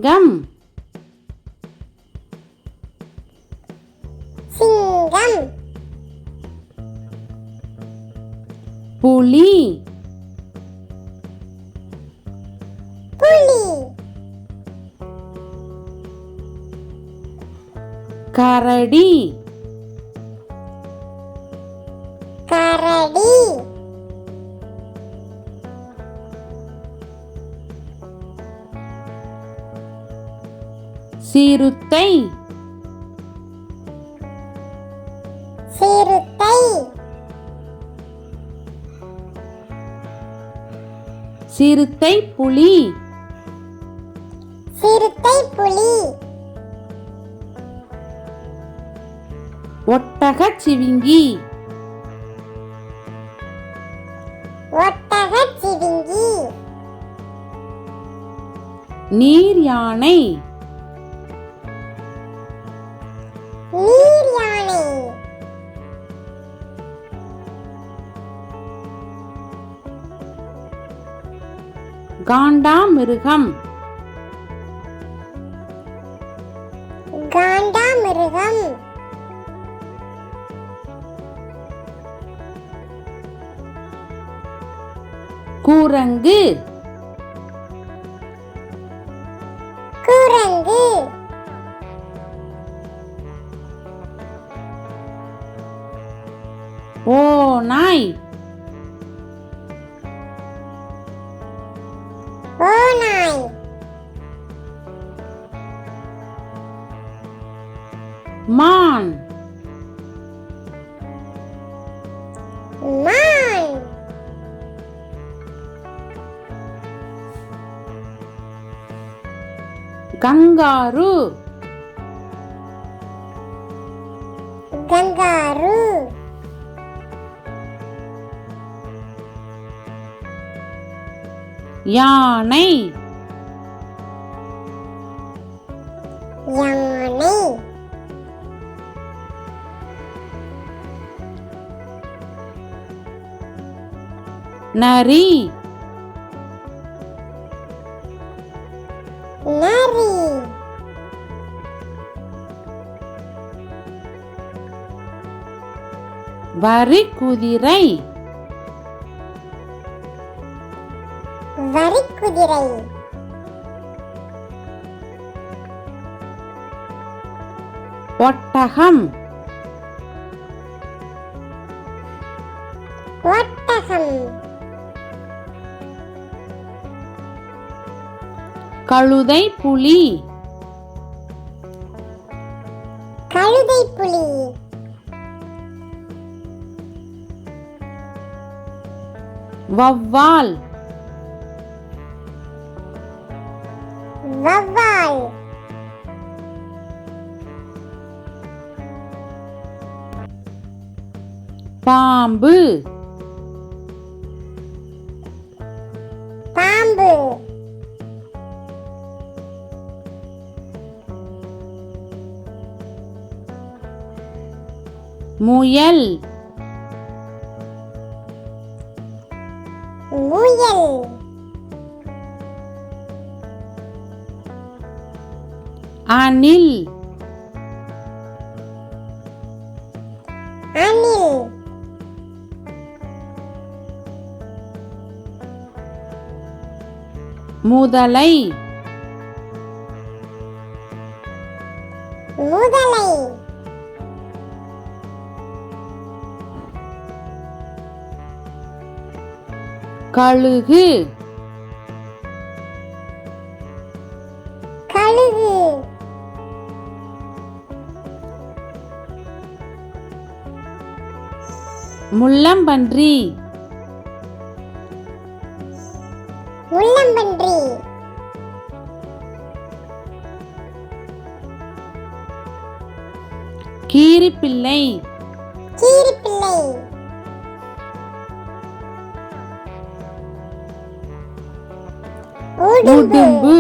சிங்கம் சிங்கம் புலி புலி கரடி கரடி சிறுத்தை சிறுத்தை சிறுத்தை புலி சிறுத்தை புலி ஒட்டகச்சிவிங்கி ஒட்டகச்சிவிங்கி நீர் யானை நீர் யானை காண்டாமிருகம் காண்டாமிருகம் குரங்கு குரங்கு ஓநாய் ஓநாய் மான் மான் கங்காரு கங்காரு யானை யானை நரி நரி வரிக்குதிரை வரிக்குதிரை ஒட்டகம் ஒட்டகம் கழுதை புலி கழுதை புலி வௌவால் வௌவால் பாம்பு பாம்பு முயல் முயல் அணில் அணில் முதலை முதலை கழுகு கழுகு முள்ளம்பன்றி முள்ளம்பன்றி கீரிப்பிள்ளை கீரிப்பிள்ளை உடும்பு உடும்பு